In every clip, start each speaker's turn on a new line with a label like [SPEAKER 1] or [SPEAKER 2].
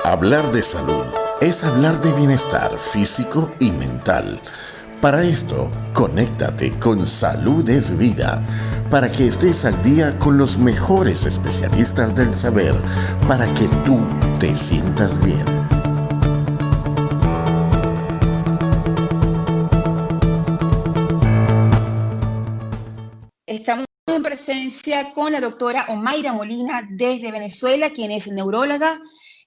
[SPEAKER 1] Hablar de salud es hablar de bienestar físico y mental. Para esto, conéctate con Salud es Vida, para que estés al día con los mejores especialistas del saber, para que tú te sientas bien.
[SPEAKER 2] Estamos en presencia con la doctora Omaira Molina desde Venezuela, quien es neuróloga,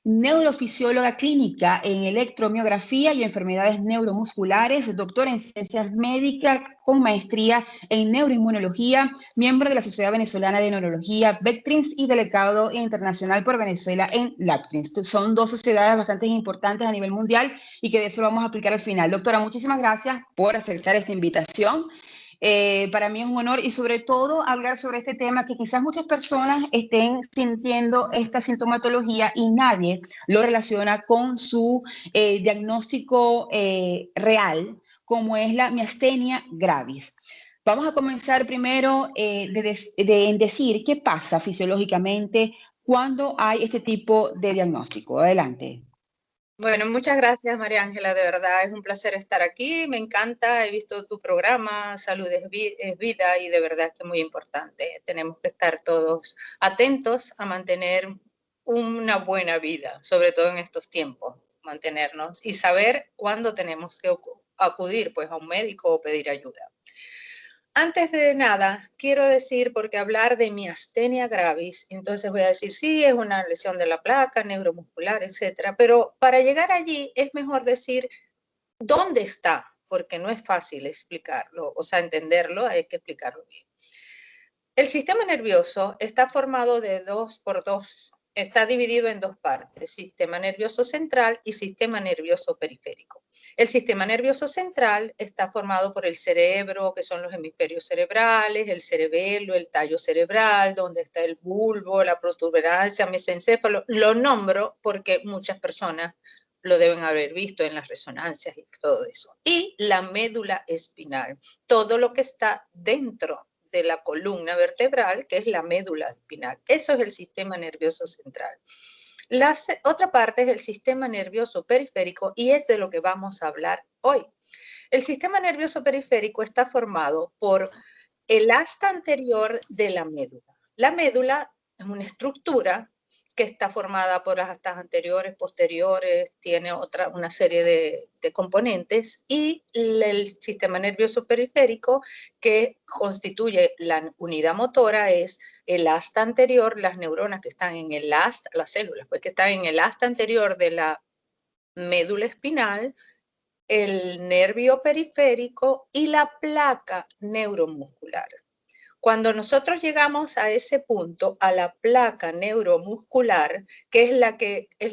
[SPEAKER 2] neurofisióloga clínica en electromiografía y enfermedades neuromusculares, doctora en ciencias médicas con maestría en neuroinmunología, miembro de la Sociedad Venezolana de Neurología, Vectrins, y delegado internacional por Venezuela en Lactrins. Son dos sociedades bastante importantes a nivel mundial y que de eso lo vamos a aplicar al final. Doctora, muchísimas gracias por aceptar esta invitación. Para mí es un honor y sobre todo hablar sobre este tema que quizás muchas personas estén sintiendo esta sintomatología y nadie lo relaciona con su diagnóstico real, como es la miastenia gravis. Vamos a comenzar primero en decir qué pasa fisiológicamente cuando hay este tipo de diagnóstico. Adelante.
[SPEAKER 3] Bueno, muchas gracias, María Ángela. De verdad es un placer estar aquí. Me encanta. He visto tu programa, Salud es Vida, y de verdad que es muy importante. Tenemos que estar todos atentos a mantener una buena vida, sobre todo en estos tiempos, mantenernos y saber cuándo tenemos que acudir pues, a un médico o pedir ayuda. Antes de nada, quiero decir, porque hablar de miastenia gravis, entonces voy a decir, sí, es una lesión de la placa, neuromuscular, etcétera, pero para llegar allí es mejor decir dónde está, porque no es fácil explicarlo, o sea, entenderlo, hay que explicarlo bien. El sistema nervioso está formado de está dividido en dos partes, sistema nervioso central y sistema nervioso periférico. El sistema nervioso central está formado por el cerebro, que son los hemisferios cerebrales, el cerebelo, el tallo cerebral, donde está el bulbo, la protuberancia, mesencéfalo. Lo nombro porque muchas personas lo deben haber visto en las resonancias y todo eso. Y la médula espinal, todo lo que está dentro de la columna vertebral, que es la médula espinal. Eso es el sistema nervioso central. La otra parte es el sistema nervioso periférico y es de lo que vamos a hablar hoy. El sistema nervioso periférico está formado por el asta anterior de la médula. La médula es una estructura que está formada por las astas anteriores, posteriores, tiene una serie de componentes, y el sistema nervioso periférico, que constituye la unidad motora, es el asta anterior, las neuronas que están en el asta, las células pues, que están en el asta anterior de la médula espinal, el nervio periférico y la placa neuromuscular. Cuando nosotros llegamos a ese punto, a la placa neuromuscular, que es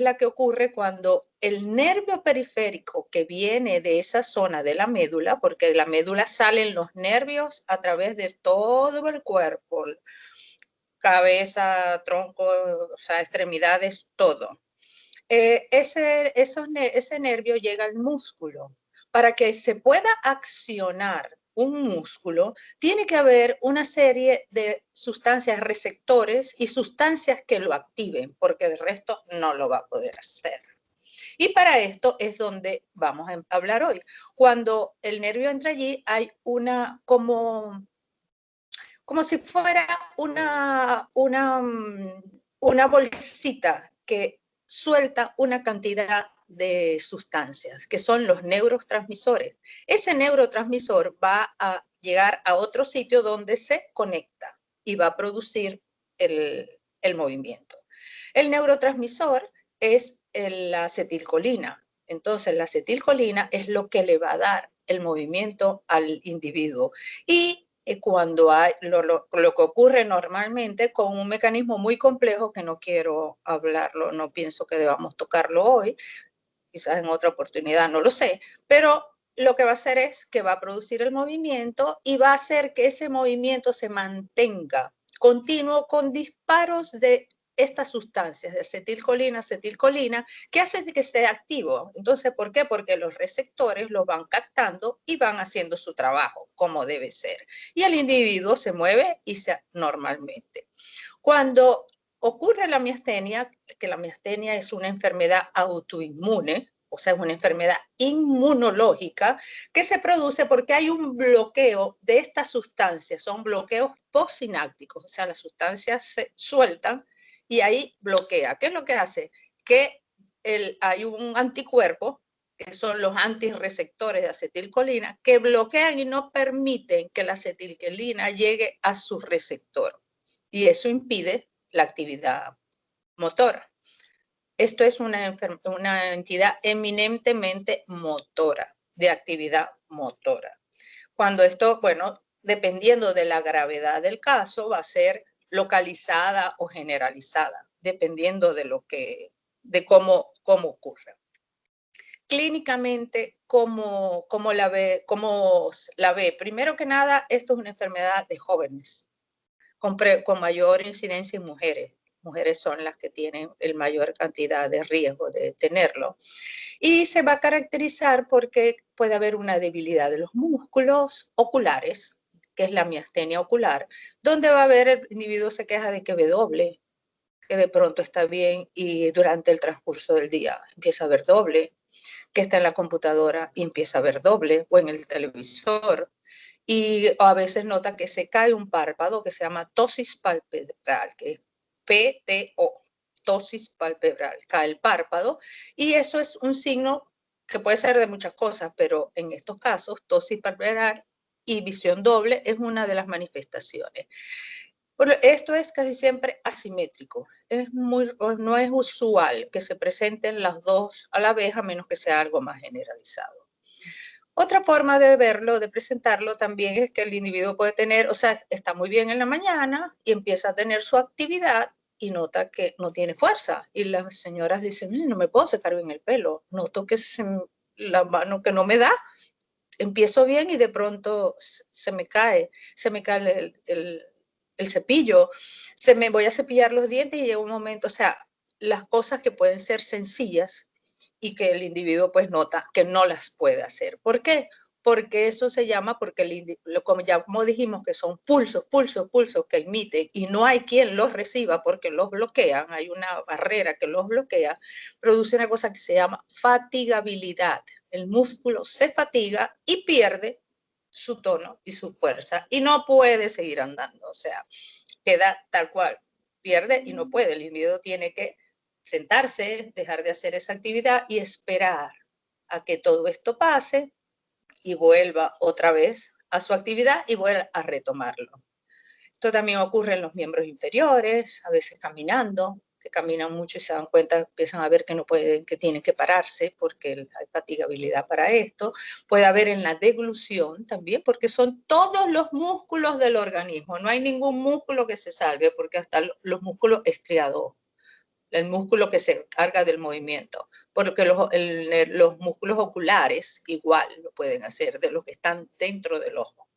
[SPEAKER 3] la que ocurre cuando el nervio periférico que viene de esa zona de la médula, porque de la médula salen los nervios a través de todo el cuerpo, cabeza, tronco, o sea, extremidades, todo. Ese nervio llega al músculo. Para que se pueda accionar un músculo, tiene que haber una serie de sustancias receptores y sustancias que lo activen, porque de resto no lo va a poder hacer. Y para esto es donde vamos a hablar hoy. Cuando el nervio entra allí, hay como si fuera una bolsita que suelta una cantidad de sustancias, que son los neurotransmisores. Ese neurotransmisor va a llegar a otro sitio donde se conecta y va a producir el movimiento. El neurotransmisor es la acetilcolina. Entonces, la acetilcolina es lo que le va a dar el movimiento al individuo. Y cuando hay lo que ocurre normalmente con un mecanismo muy complejo que no quiero hablarlo, no pienso que debamos tocarlo hoy, quizás en otra oportunidad, no lo sé, pero lo que va a hacer es que va a producir el movimiento y va a hacer que ese movimiento se mantenga continuo con disparos de estas sustancias de acetilcolina, que hace que sea activo. Entonces, ¿por qué? Porque los receptores lo van captando y van haciendo su trabajo como debe ser. Y el individuo se mueve normalmente. Cuando ocurre la miastenia, que la miastenia es una enfermedad autoinmune, o sea, es una enfermedad inmunológica que se produce porque hay un bloqueo de estas sustancias, son bloqueos postsinápticos, o sea, las sustancias se sueltan y ahí bloquea. ¿Qué es lo que hace? Que hay un anticuerpo, que son los antirreceptores de acetilcolina, que bloquean y no permiten que la acetilcolina llegue a su receptor. Y eso impide la actividad motora. Esto es una entidad eminentemente motora, de actividad motora. Cuando esto, bueno, dependiendo de la gravedad del caso, va a ser localizada o generalizada, dependiendo de cómo ocurra. Clínicamente, ¿cómo la ve? Primero que nada, esto es una enfermedad de jóvenes, con mayor incidencia en mujeres. Mujeres son las que tienen el mayor cantidad de riesgo de tenerlo. Y se va a caracterizar porque puede haber una debilidad de los músculos oculares, que es la miastenia ocular, donde va a haber el individuo se queja de que ve doble, que de pronto está bien y durante el transcurso del día empieza a ver doble, que está en la computadora y empieza a ver doble, o en el televisor, y a veces nota que se cae un párpado que se llama ptosis palpebral, que es PTO, ptosis palpebral, cae el párpado, y eso es un signo que puede ser de muchas cosas, pero en estos casos, ptosis palpebral y visión doble es una de las manifestaciones. Pero esto es casi siempre asimétrico, no es usual que se presenten las dos a la vez, a menos que sea algo más generalizado. Otra forma de verlo, de presentarlo también es que el individuo puede tener, o sea, está muy bien en la mañana y empieza a tener su actividad y nota que no tiene fuerza. Y las señoras dicen, no me puedo secar bien el pelo, noto que la mano que no me da, empiezo bien y de pronto se me cae el cepillo, voy a cepillar los dientes y llega un momento, o sea, las cosas que pueden ser sencillas y que el individuo pues nota que no las puede hacer. ¿Por qué? Porque eso se llama, como dijimos, que son pulsos que emiten y no hay quien los reciba porque los bloquean, hay una barrera que los bloquea, produce una cosa que se llama fatigabilidad. El músculo se fatiga y pierde su tono y su fuerza y no puede seguir andando, o sea, queda tal cual, pierde y no puede, el individuo tiene que sentarse, dejar de hacer esa actividad y esperar a que todo esto pase y vuelva otra vez a su actividad y vuelva a retomarlo. Esto también ocurre en los miembros inferiores, a veces caminando, que caminan mucho y se dan cuenta, empiezan a ver que no pueden, que tienen que pararse porque hay fatigabilidad para esto. Puede haber en la deglución también, porque son todos los músculos del organismo. No hay ningún músculo que se salve, porque hasta los músculos estriados, el músculo que se encarga del movimiento, porque los músculos oculares igual lo pueden hacer, de los que están dentro del ojo.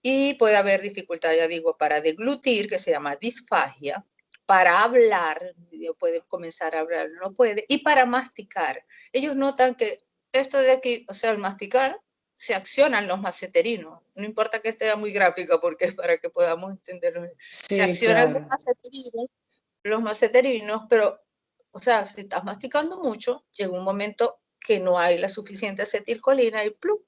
[SPEAKER 3] Y puede haber dificultad, ya digo, para deglutir, que se llama disfagia, para hablar, puede comenzar a hablar, no puede, y para masticar. Ellos notan que esto de aquí, o sea, al masticar, se accionan los maceterinos. No importa que esté muy gráfica, porque es para que podamos entenderlo. Sí, se accionan claro. Los maceterinos, pero, o sea, si estás masticando mucho, llega un momento que no hay la suficiente acetilcolina y plum,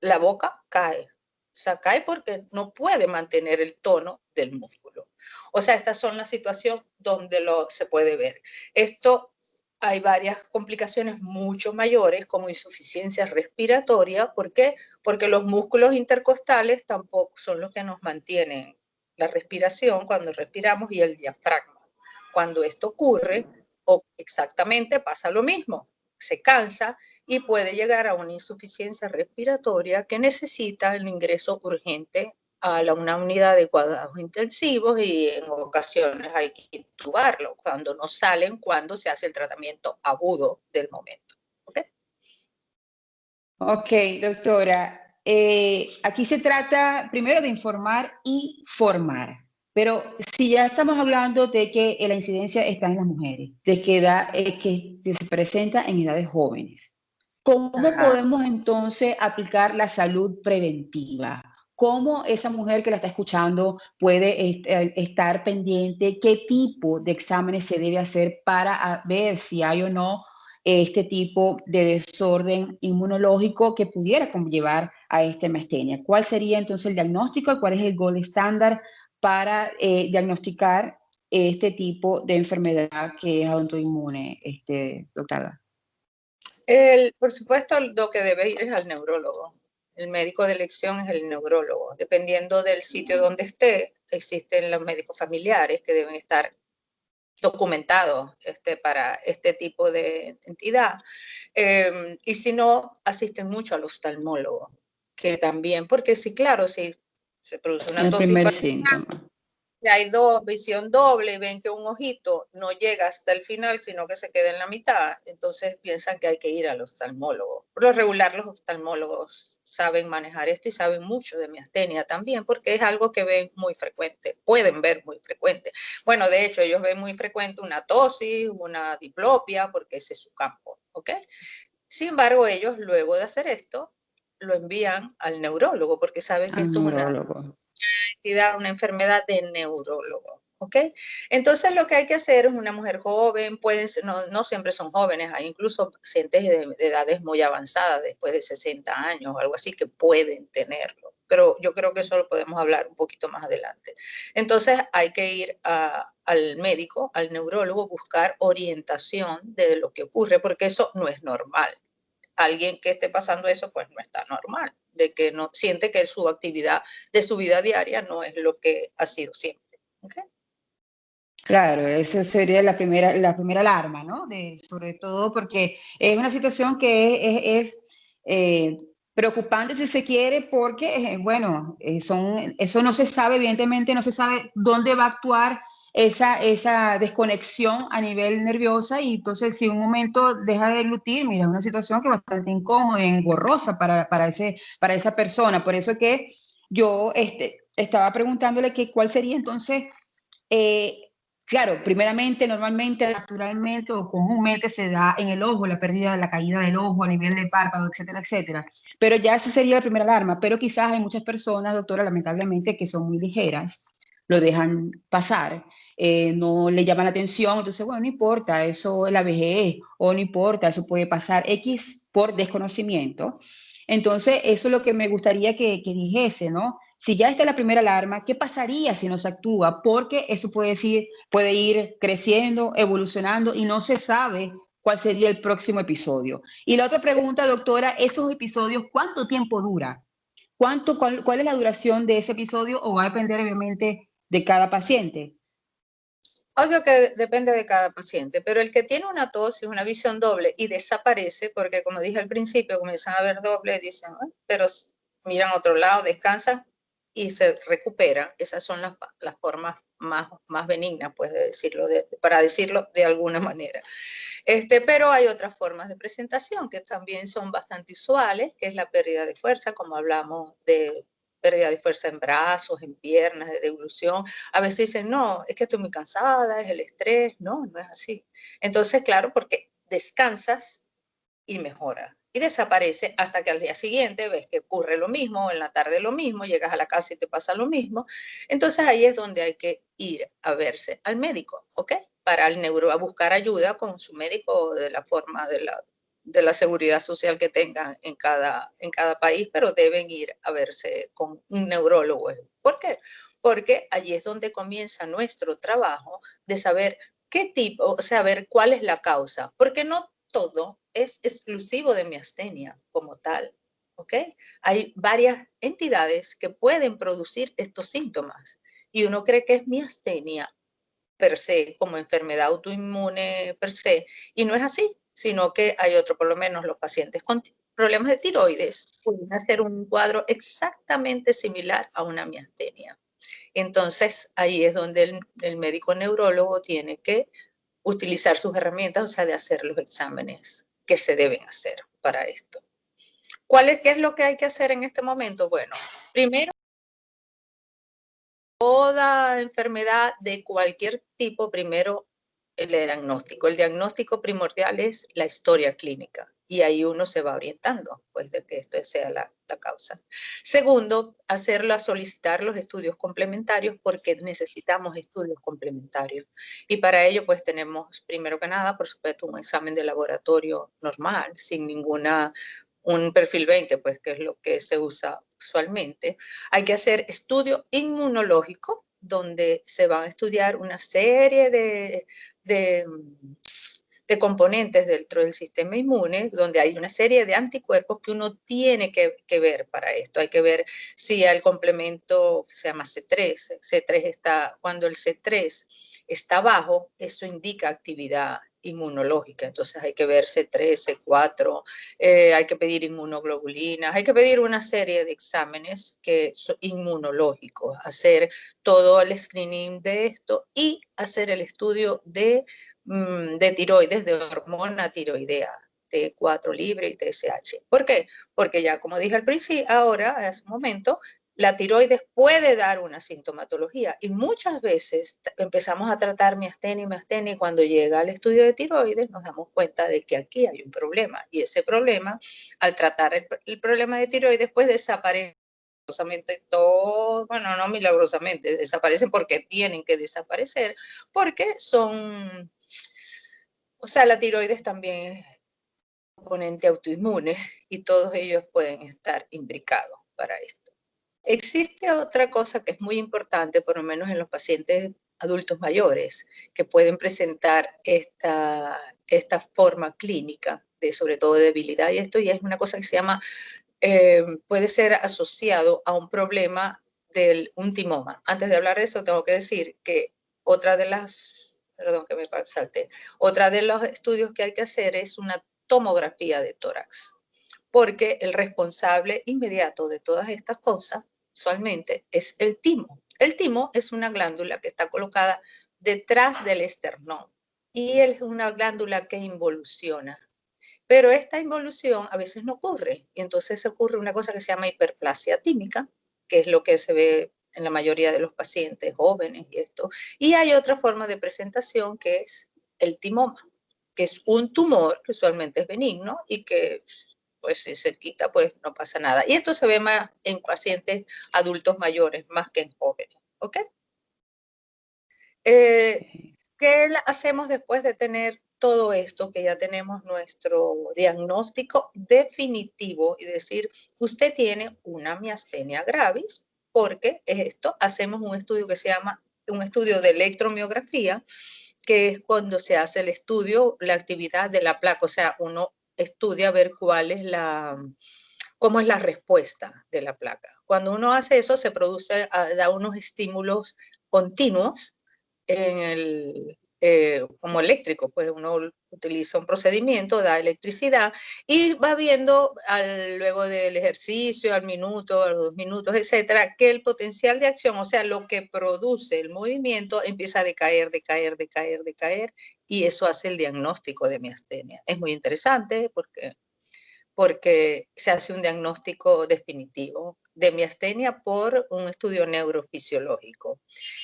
[SPEAKER 3] la boca cae. O sea, cae porque no puede mantener el tono del músculo. O sea, estas son las situaciones donde se puede ver. Esto, hay varias complicaciones mucho mayores, como insuficiencia respiratoria. ¿Por qué? Porque los músculos intercostales tampoco son los que nos mantienen la respiración cuando respiramos y el diafragma. Cuando esto ocurre, exactamente pasa lo mismo. Se cansa y puede llegar a una insuficiencia respiratoria que necesita el ingreso urgente a una unidad de cuidados intensivos y en ocasiones hay que intubarlo cuando no salen, cuando se hace el tratamiento agudo del momento.
[SPEAKER 2] Ok, doctora. Aquí se trata primero de informar y formar. Pero si ya estamos hablando de que la incidencia está en las mujeres, de que se presenta en edades jóvenes, ¿cómo podemos entonces aplicar la salud preventiva? cómo esa mujer que la está escuchando puede estar pendiente, qué tipo de exámenes se debe hacer para ver si hay o no este tipo de desorden inmunológico que pudiera conllevar a esta miastenia. ¿Cuál sería entonces el diagnóstico y cuál es el gold estándar para diagnosticar este tipo de enfermedad que es autoinmune, doctora?
[SPEAKER 3] Por supuesto, lo que debe ir es al neurólogo. El médico de elección es el neurólogo. Dependiendo del sitio donde esté, existen los médicos familiares que deben estar documentados para este tipo de entidad. Y si no, asisten mucho al oftalmólogo, que también, porque sí, claro, si se produce una
[SPEAKER 2] El
[SPEAKER 3] tos
[SPEAKER 2] primer síntoma.
[SPEAKER 3] si hay visión doble y ven que un ojito no llega hasta el final, sino que se queda en la mitad, entonces piensan que hay que ir al oftalmólogo. Por lo regular, los oftalmólogos saben manejar esto y saben mucho de miastenia también, porque es algo que ven muy frecuente, pueden ver muy frecuente. Bueno, de hecho, ellos ven muy frecuente una tosis, una diplopia, porque ese es su campo, ¿ok? Sin embargo, ellos luego de hacer esto, lo envían al neurólogo, porque saben que
[SPEAKER 2] Al
[SPEAKER 3] esto es
[SPEAKER 2] neurólogo.
[SPEAKER 3] una enfermedad de neurólogo. ¿Ok? Entonces lo que hay que hacer es una mujer joven, pueden ser, no siempre son jóvenes, hay incluso pacientes de edades muy avanzadas, después de 60 años o algo así, que pueden tenerlo. Pero yo creo que eso lo podemos hablar un poquito más adelante. Entonces hay que ir al médico, al neurólogo, buscar orientación de lo que ocurre, porque eso no es normal. Alguien que esté pasando eso, pues no está normal, de que no siente que su actividad de su vida diaria no es lo que ha sido siempre. ¿Okay?
[SPEAKER 2] Claro, esa sería la primera alarma, ¿no? Sobre todo porque es una situación que es preocupante si se quiere, porque, bueno, eso no se sabe, evidentemente no se sabe dónde va a actuar esa desconexión a nivel nerviosa y entonces si un momento deja de glutir, mira, es una situación que es bastante incómoda y engorrosa para esa persona. Por eso que yo estaba preguntándole que cuál sería entonces... Eh, Claro, primeramente, normalmente, naturalmente o comúnmente se da en el ojo, la pérdida, la caída del ojo a nivel de párpado, etcétera, etcétera. Pero ya esa sería la primera alarma. Pero quizás hay muchas personas, doctora, lamentablemente, que son muy ligeras, lo dejan pasar, no le llaman la atención, entonces, bueno, no importa, eso es la vejez, o no importa, eso puede pasar X por desconocimiento. Entonces, eso es lo que me gustaría que dijese, ¿no? Si ya está la primera alarma, ¿qué pasaría si no se actúa? Porque eso puede ir creciendo, evolucionando y no se sabe cuál sería el próximo episodio. Y la otra pregunta, doctora, esos episodios, ¿cuánto tiempo dura? ¿Cuál es la duración de ese episodio? O va a depender, obviamente, de cada paciente.
[SPEAKER 3] Obvio que depende de cada paciente, pero el que tiene una tos y una visión doble y desaparece, porque como dije al principio, comienzan a ver doble, dicen, "Ay", pero miran a otro lado, descansan y se recuperan. Esas son las formas más benignas, pues, de decirlo, para decirlo de alguna manera. Pero hay otras formas de presentación que también son bastante usuales, que es la pérdida de fuerza, como hablamos de pérdida de fuerza en brazos, en piernas, de deglución. A veces dicen, no, es que estoy muy cansada, es el estrés. No, no es así. Entonces, claro, porque descansas y mejora. Y desaparece hasta que al día siguiente ves que ocurre lo mismo, en la tarde lo mismo, llegas a la casa y te pasa lo mismo. Entonces ahí es donde hay que ir a verse al médico, ¿ok? Para el neuro, a buscar ayuda con su médico de la forma de la seguridad social que tengan en cada país, pero deben ir a verse con un neurólogo. ¿Por qué? Porque allí es donde comienza nuestro trabajo de saber qué tipo, o sea, ver cuál es la causa, porque no todo es exclusivo de miastenia como tal, ¿ok? Hay varias entidades que pueden producir estos síntomas y uno cree que es miastenia per se, como enfermedad autoinmune per se, y no es así, sino que hay otro, por lo menos los pacientes con problemas de tiroides pueden hacer un cuadro exactamente similar a una miastenia. Entonces, ahí es donde el médico neurólogo tiene que utilizar sus herramientas, o sea, de hacer los exámenes que se deben hacer para esto. ¿Qué es lo que hay que hacer en este momento? Bueno, primero, toda enfermedad de cualquier tipo, primero el diagnóstico. El diagnóstico primordial es la historia clínica. y ahí uno se va orientando, pues, de que esto sea la causa. Segundo, solicitar los estudios complementarios porque necesitamos estudios complementarios. Y para ello, pues, tenemos, primero que nada, por supuesto, un examen de laboratorio normal, sin un perfil 20, pues, que es lo que se usa usualmente. Hay que hacer estudio inmunológico, donde se van a estudiar una serie de componentes dentro del sistema inmune, donde hay una serie de anticuerpos que uno tiene que ver para esto. Hay que ver si el complemento se llama C3. C3 está, cuando el C3 está bajo, eso indica actividad inmunológica. Entonces hay que ver C3, C4, hay que pedir inmunoglobulinas, hay que pedir una serie de exámenes que son inmunológicos, hacer todo el screening de esto y hacer el estudio de tiroides, de hormona tiroidea, T4 libre y TSH. ¿Por qué? Porque ya, como dije al principio, ahora, hace un momento, la tiroides puede dar una sintomatología y muchas veces empezamos a tratar miastenia y cuando llega al estudio de tiroides nos damos cuenta de que aquí hay un problema y ese problema, al tratar el problema de tiroides, pues desaparece milagrosamente todo, bueno, no milagrosamente, desaparecen porque tienen que desaparecer, porque son, o sea, la tiroides también es un componente autoinmune y todos ellos pueden estar imbricados para esto. Existe otra cosa que es muy importante, por lo menos en los pacientes adultos mayores, que pueden presentar esta forma clínica de sobre todo debilidad y esto, y es una cosa que se llama puede ser asociado a un problema un timoma. Antes de hablar de eso, tengo que decir que otra de las, perdón que me salte, otra de los estudios que hay que hacer es una tomografía de tórax, porque el responsable inmediato de todas estas cosas, usualmente, es el timo. El timo es una glándula que está colocada detrás del esternón y es una glándula que involuciona. Pero esta involución a veces no ocurre y entonces ocurre una cosa que se llama hiperplasia tímica, que es lo que se ve en la mayoría de los pacientes jóvenes y esto. Y hay otra forma de presentación que es el timoma, que es un tumor que usualmente es benigno y que pues si se quita pues no pasa nada. Y esto se ve más en pacientes adultos mayores más que en jóvenes, ¿ok? ¿Qué hacemos después de tener todo esto, que ya tenemos nuestro diagnóstico definitivo y decir, usted tiene una miastenia gravis? Porque esto, hacemos un estudio que se llama un estudio de electromiografía, que es cuando se hace el estudio, la actividad de la placa, o sea, uno estudia a ver cómo es la respuesta de la placa. Cuando uno hace eso, se produce, da unos estímulos continuos como eléctrico, pues uno utiliza un procedimiento, da electricidad y va viendo luego del ejercicio, al minuto, a los 2 minutos, etcétera, que el potencial de acción, o sea, lo que produce el movimiento, empieza a decaer, decaer, decaer, decaer, y eso hace el diagnóstico de miastenia. Es muy interesante porque se hace un diagnóstico definitivo de miastenia por un estudio neurofisiológico.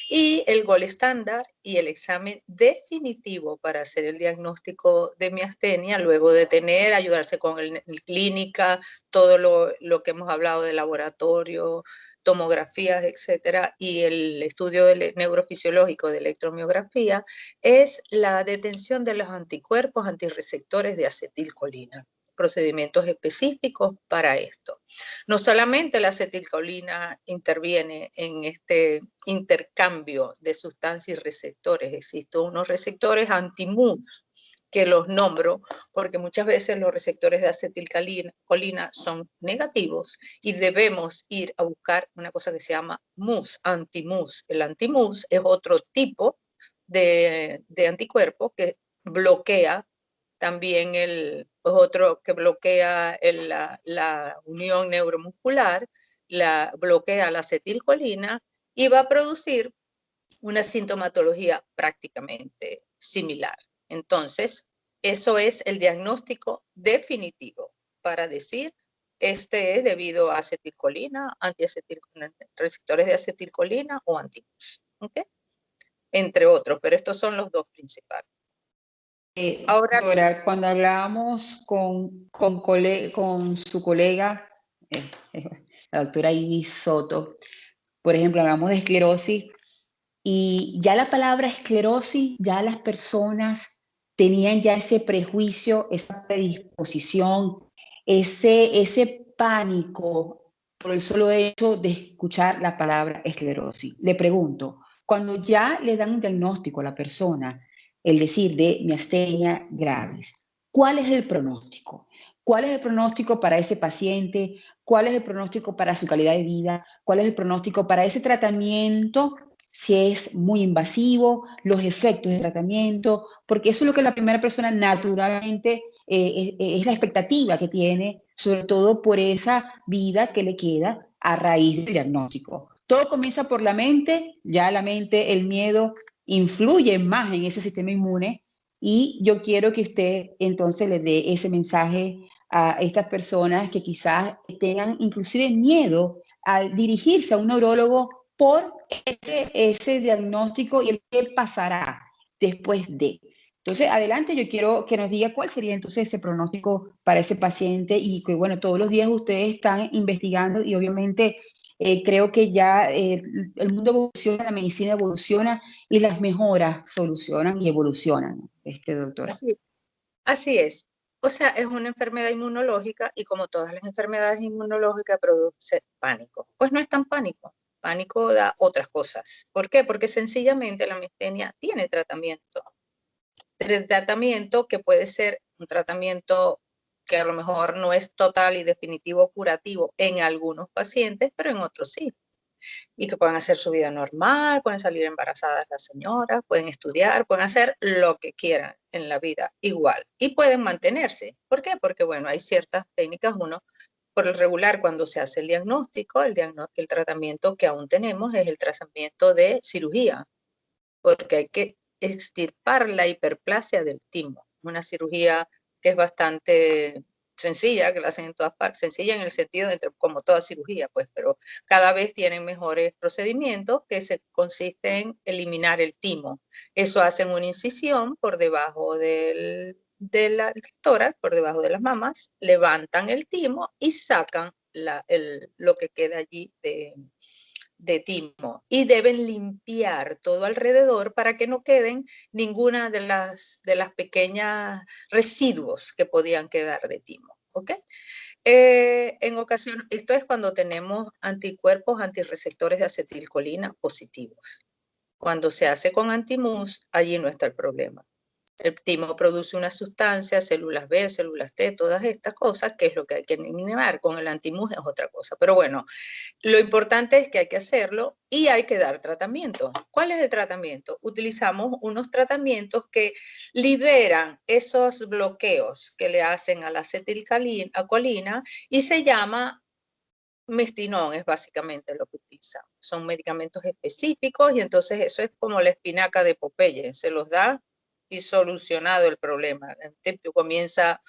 [SPEAKER 3] Y el gold estándar y el examen definitivo para hacer el diagnóstico de miastenia, luego de ayudarse con el clínica, todo lo que hemos hablado de laboratorio, tomografías, etcétera, y el estudio neurofisiológico de electromiografía, es la detención de los anticuerpos antirreceptores de acetilcolina, procedimientos específicos para esto. No solamente la acetilcolina interviene en este intercambio de sustancias y receptores, existen unos receptores anti-MUS que los nombro porque muchas veces los receptores de acetilcolina son negativos y debemos ir a buscar una cosa que se llama MUS, anti-MUS. El anti-MUS es otro tipo de anticuerpo que bloquea también otro que bloquea la unión neuromuscular, bloquea la acetilcolina y va a producir una sintomatología prácticamente similar. Entonces, eso es el diagnóstico definitivo para decir, este es debido a acetilcolina, receptores de acetilcolina o antimus, ¿okay? Entre otros, pero estos son los dos principales. Ahora,
[SPEAKER 2] Doctora, cuando hablábamos con su colega, eh, la doctora Ivy Soto, por ejemplo, hablamos de esclerosis y ya la palabra esclerosis, ya las personas tenían ya ese prejuicio, esa predisposición, ese pánico por el solo hecho de escuchar la palabra esclerosis. Le pregunto, cuando ya le dan un diagnóstico a la persona, el decir de miastenia gravis, ¿cuál es el pronóstico? ¿Cuál es el pronóstico para ese paciente? ¿Cuál es el pronóstico para su calidad de vida? ¿Cuál es el pronóstico para ese tratamiento? Si es muy invasivo, los efectos del tratamiento, porque eso es lo que la primera persona naturalmente es la expectativa que tiene, sobre todo por esa vida que le queda a raíz del diagnóstico. Todo comienza por la mente, ya la mente, el miedo influye más en ese sistema inmune y yo quiero que usted entonces le dé ese mensaje a estas personas que quizás tengan inclusive miedo al dirigirse a un neurólogo por ese diagnóstico y el qué pasará después de. Entonces, adelante, yo quiero que nos diga cuál sería entonces ese pronóstico para ese paciente y que, bueno, todos los días ustedes están investigando y obviamente creo que ya el mundo evoluciona, la medicina evoluciona y las mejoras solucionan y evolucionan, doctora.
[SPEAKER 3] así es. O sea, es una enfermedad inmunológica y como todas las enfermedades inmunológicas produce pánico. Pues no es tan pánico. Pánico da otras cosas. ¿Por qué? Porque sencillamente la miastenia tiene tratamiento. Tratamiento que puede ser un tratamiento que a lo mejor no es total y definitivo curativo en algunos pacientes, pero en otros sí. Y que pueden hacer su vida normal, pueden salir embarazadas las señoras, pueden estudiar, pueden hacer lo que quieran en la vida igual y pueden mantenerse. ¿Por qué? Porque, bueno, hay ciertas técnicas, uno, por el regular, cuando se hace el diagnóstico, el tratamiento que aún tenemos es el tratamiento de cirugía, porque hay que extirpar la hiperplasia del timo, una cirugía que es bastante sencilla, que la hacen en todas partes, sencilla en el sentido de como toda cirugía, pues, pero cada vez tienen mejores procedimientos que se consisten en eliminar el timo. Eso hacen una incisión por debajo de la tórax, por debajo de las mamas, levantan el timo y sacan lo que queda allí de timo y deben limpiar todo alrededor para que no queden ninguna de las pequeñas residuos que podían quedar de timo. ¿Ok? En ocasión, esto es cuando tenemos anticuerpos antirreceptores de acetilcolina positivos. Cuando se hace con antimus, allí no está el problema. El timo produce una sustancia, células B, células T, todas estas cosas, que es lo que hay que eliminar. Con el antimus es otra cosa. Pero bueno, lo importante es que hay que hacerlo y hay que dar tratamiento. ¿Cuál es el tratamiento? Utilizamos unos tratamientos que liberan esos bloqueos que le hacen a la acetilcolina y se llama mestinón, es básicamente lo que utilizamos. Son medicamentos específicos y entonces eso es como la espinaca de Popeye. Se los da y solucionado el problema. El tipo comienza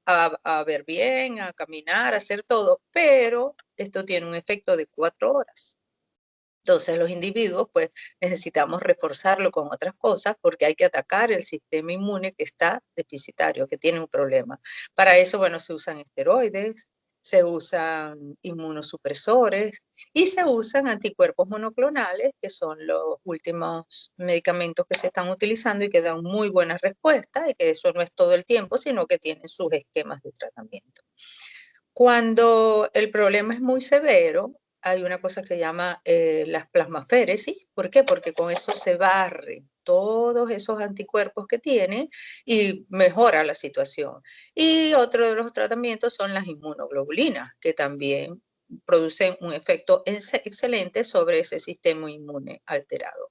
[SPEAKER 3] a ver bien, a caminar, a hacer todo, pero esto tiene un efecto de 4 horas. Entonces los individuos pues necesitamos reforzarlo con otras cosas porque hay que atacar el sistema inmune que está deficitario, que tiene un problema. Para eso, bueno, se usan esteroides, se usan inmunosupresores y se usan anticuerpos monoclonales, que son los últimos medicamentos que se están utilizando y que dan muy buena respuesta y que eso no es todo el tiempo, sino que tienen sus esquemas de tratamiento. Cuando el problema es muy severo, hay una cosa que se llama las plasmaféresis. ¿Por qué? Porque con eso se barren todos esos anticuerpos que tiene y mejora la situación. Y otro de los tratamientos son las inmunoglobulinas, que también producen un efecto excelente sobre ese sistema inmune alterado.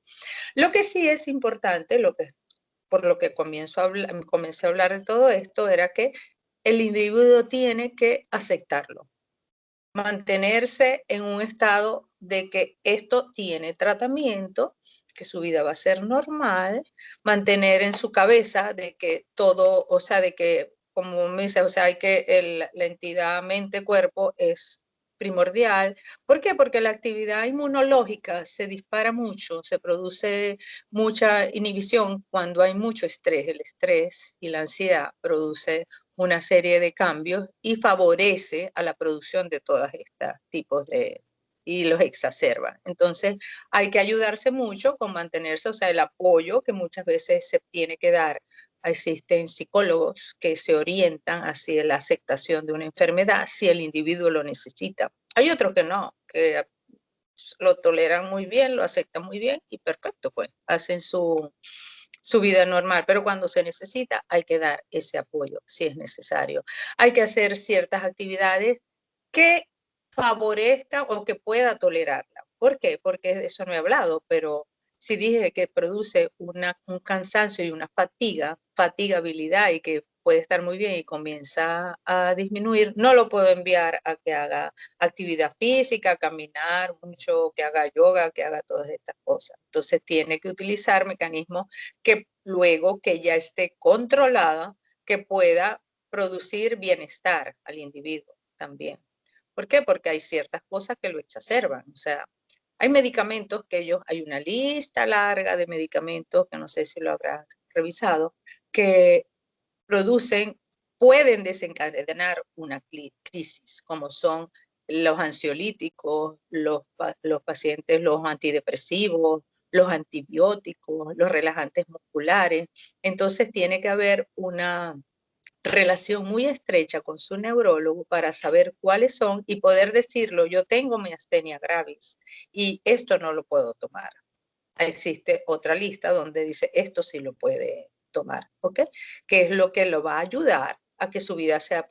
[SPEAKER 3] Lo que sí es importante, por lo que comencé a hablar de todo esto, era que el individuo tiene que aceptarlo, mantenerse en un estado de que esto tiene tratamiento, que su vida va a ser normal, mantener en su cabeza de que todo, o sea, de que, como me dice, o sea, hay que la entidad mente-cuerpo es primordial. ¿Por qué? Porque la actividad inmunológica se dispara mucho, se produce mucha inhibición cuando hay mucho estrés. El estrés y la ansiedad produce una serie de cambios y favorece a la producción de todos estos tipos de, y los exacerba. Entonces hay que ayudarse mucho con mantenerse, o sea, el apoyo que muchas veces se tiene que dar. Existen psicólogos que se orientan hacia la aceptación de una enfermedad si el individuo lo necesita. Hay otros que no, que lo toleran muy bien, lo aceptan muy bien y perfecto, pues hacen su vida normal, pero cuando se necesita hay que dar ese apoyo si es necesario. Hay que hacer ciertas actividades que favorezca o que pueda tolerarla. ¿Por qué? Porque de eso no he hablado, pero si dije que produce un cansancio y una fatigabilidad y que puede estar muy bien y comienza a disminuir, no lo puedo enviar a que haga actividad física, caminar mucho, que haga yoga, que haga todas estas cosas. Entonces tiene que utilizar mecanismos que luego que ya esté controlada, que pueda producir bienestar al individuo también. ¿Por qué? Porque hay ciertas cosas que lo exacerban. O sea, hay medicamentos que hay una lista larga de medicamentos, que no sé si lo habrás revisado, que pueden desencadenar una crisis, como son los ansiolíticos, los pacientes, los antidepresivos, los antibióticos, los relajantes musculares. Entonces tiene que haber una relación muy estrecha con su neurólogo para saber cuáles son y poder decirlo, yo tengo miastenia gravis y esto no lo puedo tomar. Existe otra lista donde dice esto sí lo puede tomar, ¿ok? Que es lo que lo va a ayudar a que su vida sea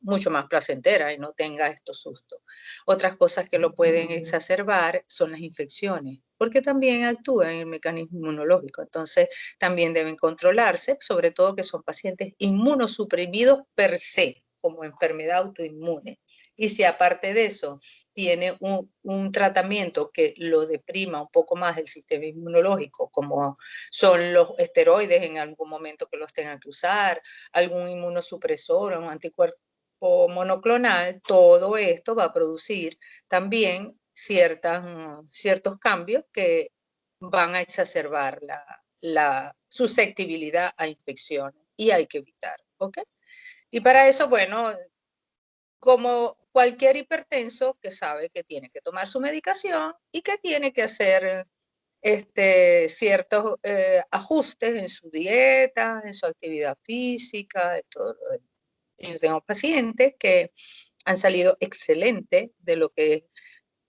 [SPEAKER 3] mucho más placentera y no tenga estos sustos. Otras cosas que lo pueden exacerbar son las infecciones, porque también actúan en el mecanismo inmunológico. Entonces, también deben controlarse, sobre todo que son pacientes inmunosuprimidos per se, como enfermedad autoinmune. Y si aparte de eso tiene un tratamiento que lo deprima un poco más el sistema inmunológico, como son los esteroides en algún momento que los tengan que usar, algún inmunosupresor o un anticuerpo monoclonal, todo esto va a producir también ciertos cambios que van a exacerbar la susceptibilidad a infecciones y hay que evitar, ¿ok? Y para eso, bueno, como cualquier hipertenso que sabe que tiene que tomar su medicación y que tiene que hacer ciertos ajustes en su dieta, en su actividad física, en todo lo demás. Yo tengo pacientes que han salido excelentes de lo que es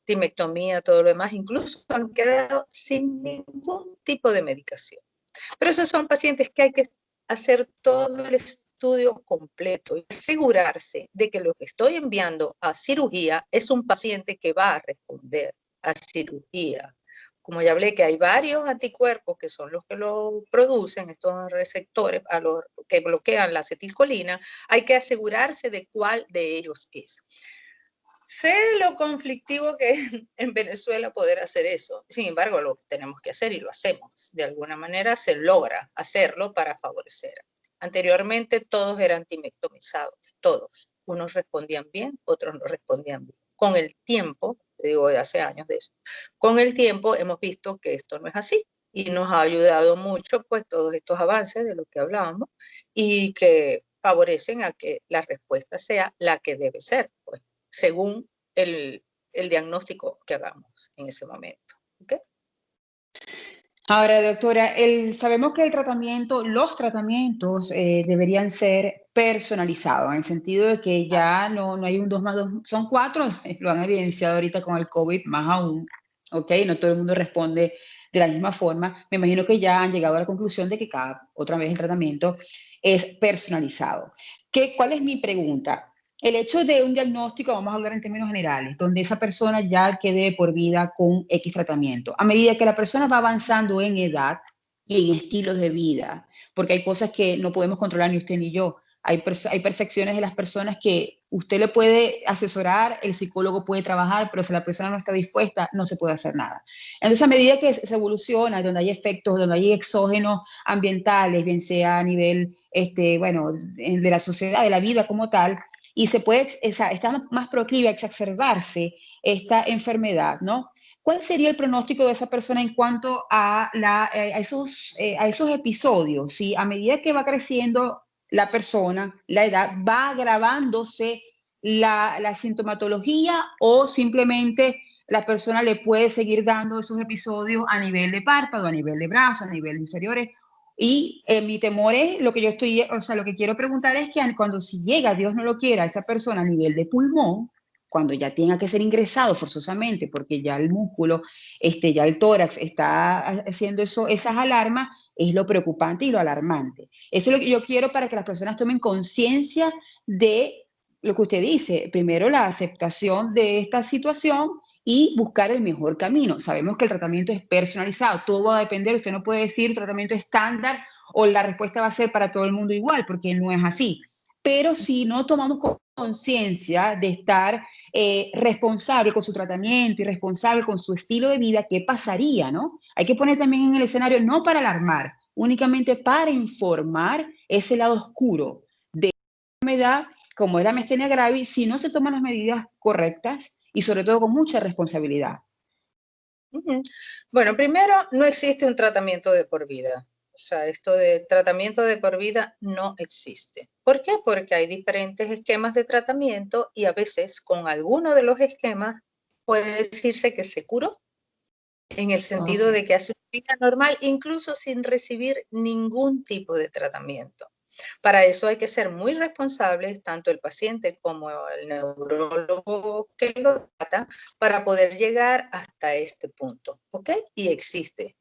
[SPEAKER 3] timectomía, todo lo demás, incluso han quedado sin ningún tipo de medicación. Pero esos son pacientes que hay que hacer todo el estudio completo y asegurarse de que lo que estoy enviando a cirugía es un paciente que va a responder a cirugía. Como ya hablé que hay varios anticuerpos que son los que lo producen, estos receptores que bloquean la acetilcolina, hay que asegurarse de cuál de ellos es. Sé lo conflictivo que es en Venezuela poder hacer eso. Sin embargo, lo tenemos que hacer y lo hacemos. De alguna manera se logra hacerlo para favorecer. Anteriormente todos eran timectomizados, todos. Unos respondían bien, otros no respondían bien. Con el tiempo, digo hace años de eso, con el tiempo hemos visto que esto no es así y nos ha ayudado mucho pues todos estos avances de los que hablábamos y que favorecen a que la respuesta sea la que debe ser, pues, según el diagnóstico que hagamos en ese momento. ¿Okay?
[SPEAKER 2] Ahora, doctora, sabemos que los tratamientos deberían ser personalizados, en el sentido de que ya no hay un 2 más 2, son 4, lo han evidenciado ahorita con el COVID, más aún, ¿ok? No todo el mundo responde de la misma forma. Me imagino que ya han llegado a la conclusión de que otra vez el tratamiento es personalizado. ¿Cuál es mi pregunta? El hecho de un diagnóstico, vamos a hablar en términos generales, donde esa persona ya quede por vida con X tratamiento. A medida que la persona va avanzando en edad y en estilos de vida, porque hay cosas que no podemos controlar ni usted ni yo. Hay percepciones de las personas que usted le puede asesorar, el psicólogo puede trabajar, pero si la persona no está dispuesta, no se puede hacer nada. Entonces, a medida que se evoluciona, donde hay efectos, donde hay exógenos ambientales, bien sea a nivel, de la sociedad, de la vida como tal, y se puede, está más proclive a exacerbarse esta enfermedad, ¿no? ¿Cuál sería el pronóstico de esa persona en cuanto a, a esos episodios? ¿Sí? A medida que va creciendo la persona, la edad, va agravándose la sintomatología o simplemente la persona le puede seguir dando esos episodios a nivel de párpado, a nivel de brazo, a nivel inferiores. Y mi temor es lo que yo estoy, o sea, lo que quiero preguntar es que cuando si llega, Dios no lo quiera, esa persona a nivel de pulmón, cuando ya tenga que ser ingresado forzosamente, porque ya el músculo, ya el tórax está haciendo eso, esas alarmas, es lo preocupante y lo alarmante. Eso es lo que yo quiero para que las personas tomen conciencia de lo que usted dice. Primero, la aceptación de esta situación y buscar el mejor camino. Sabemos que el tratamiento es personalizado, todo va a depender, usted no puede decir tratamiento estándar o la respuesta va a ser para todo el mundo igual, porque no es así. Pero si no tomamos conciencia de estar responsable con su tratamiento y responsable con su estilo de vida, ¿qué pasaría, no? Hay que poner también en el escenario, no para alarmar, únicamente para informar ese lado oscuro de la enfermedad, como es la miastenia gravis, si no se toman las medidas correctas y sobre todo con mucha responsabilidad.
[SPEAKER 3] Bueno, primero, no existe un tratamiento de por vida. O sea, esto de tratamiento de por vida no existe. ¿Por qué? Porque hay diferentes esquemas de tratamiento y a veces con alguno de los esquemas puede decirse que se curó, en el sentido de que hace una vida normal, incluso sin recibir ningún tipo de tratamiento. Para eso hay que ser muy responsables, tanto el paciente como el neurólogo que lo trata, para poder llegar hasta este punto, ¿ok? Y existe.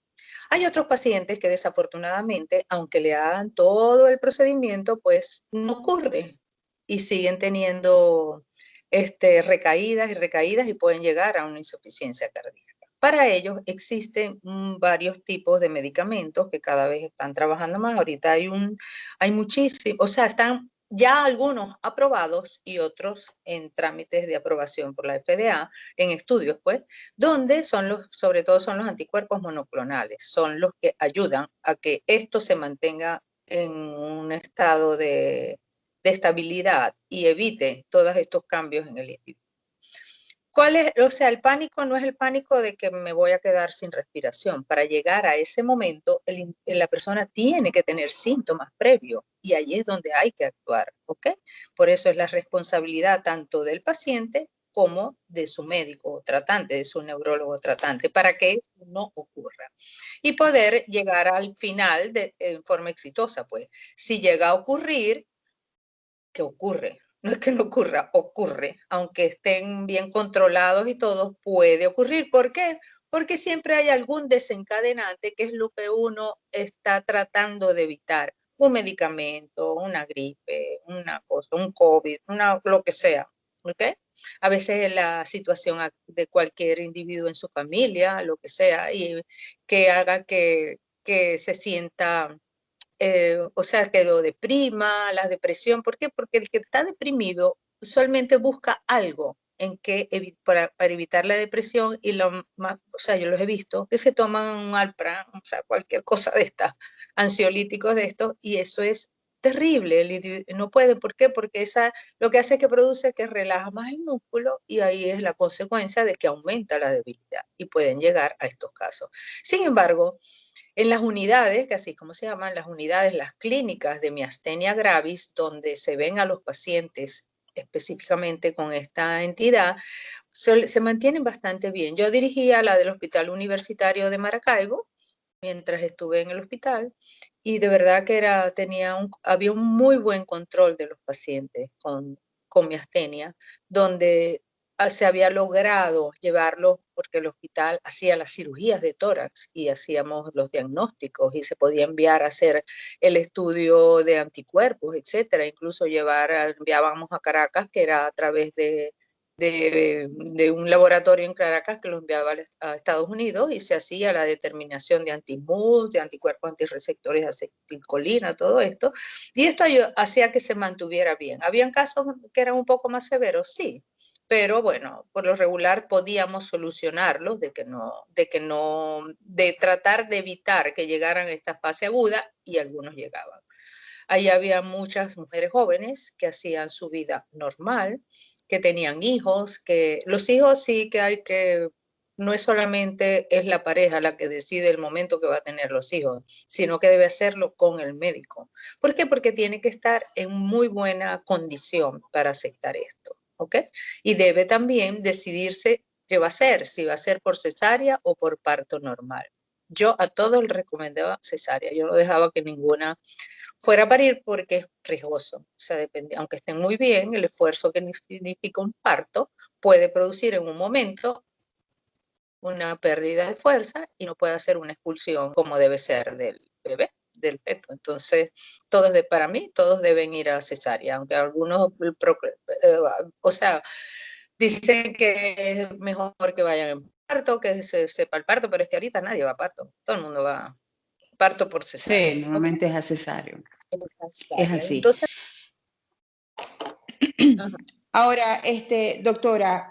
[SPEAKER 3] Hay otros pacientes que desafortunadamente, aunque le hagan todo el procedimiento, pues no ocurre y siguen teniendo recaídas y recaídas y pueden llegar a una insuficiencia cardíaca. Para ellos existen varios tipos de medicamentos que cada vez están trabajando más. Ahorita hay muchísimos, o sea, están ya algunos aprobados y otros en trámites de aprobación por la FDA, en estudios, pues, donde sobre todo son los anticuerpos monoclonales, son los que ayudan a que esto se mantenga en un estado de estabilidad y evite todos estos cambios en el individuo. O sea, el pánico no es el pánico de que me voy a quedar sin respiración. Para llegar a ese momento, la persona tiene que tener síntomas previos y allí es donde hay que actuar, ¿ok? Por eso es la responsabilidad tanto del paciente como de su médico tratante, de su neurólogo tratante, para que eso no ocurra. Y poder llegar al final en forma exitosa, pues. Si llega a ocurrir, ¿qué ocurre? No es que no ocurra, ocurre, aunque estén bien controlados y todo, puede ocurrir. ¿Por qué? Porque siempre hay algún desencadenante que es lo que uno está tratando de evitar. Un medicamento, una gripe, una cosa, un COVID, lo que sea. ¿Ok? A veces la situación de cualquier individuo en su familia, lo que sea, y que haga que se sienta o sea, que lo deprima, la depresión. ¿Por qué? Porque el que está deprimido usualmente busca algo en que para evitar la depresión y lo más, o sea, yo los he visto que se toman un Alpra, o sea, cualquier cosa de estas, ansiolíticos de estos, y eso es terrible. No puede, ¿por qué? Porque lo que hace es que produce que relaja más el músculo y ahí es la consecuencia de que aumenta la debilidad y pueden llegar a estos casos. Sin embargo, en las unidades, que así es como se llaman, las unidades, las clínicas de miastenia gravis, donde se ven a los pacientes específicamente con esta entidad, se mantienen bastante bien. Yo dirigía la del Hospital Universitario de Maracaibo, mientras estuve en el hospital, y de verdad que había un muy buen control de los pacientes con miastenia, donde se había logrado llevarlos porque el hospital hacía las cirugías de tórax y hacíamos los diagnósticos y se podía enviar a hacer el estudio de anticuerpos, etcétera. Incluso enviábamos a Caracas, que era a través de un laboratorio en Caracas que lo enviaba a Estados Unidos y se hacía la determinación de anti-MUD, de anticuerpos antirreceptores de acetilcolina, todo esto. Y esto hacía que se mantuviera bien. ¿Habían casos que eran un poco más severos? Sí. Pero bueno, por lo regular podíamos solucionarlos de tratar de evitar que llegaran a esta fase aguda y algunos llegaban. Ahí había muchas mujeres jóvenes que hacían su vida normal, que tenían hijos, que los hijos sí que hay que, no es solamente es la pareja la que decide el momento que va a tener los hijos, sino que debe hacerlo con el médico. ¿Por qué? Porque tiene que estar en muy buena condición para aceptar esto, ¿ok? Y debe también decidirse qué va a hacer, si va a ser por cesárea o por parto normal. Yo a todos les recomendaba cesárea, yo no dejaba que ninguna fuera a parir porque es riesgoso. O sea, depende, aunque estén muy bien, el esfuerzo que significa un parto puede producir en un momento una pérdida de fuerza y no puede hacer una expulsión como debe ser del bebé, del feto. Entonces, para mí, todos deben ir a cesárea, aunque algunos, o sea, dicen que es mejor que vayan en parto, que se sepa el parto, pero es que ahorita nadie va a parto, todo el mundo va a parto por cesárea.
[SPEAKER 2] Sí,
[SPEAKER 3] ¿Okay?
[SPEAKER 2] normalmente es necesario. Es
[SPEAKER 3] Cesárea.
[SPEAKER 2] así.
[SPEAKER 3] Entonces, ajá.
[SPEAKER 2] Ahora, doctora,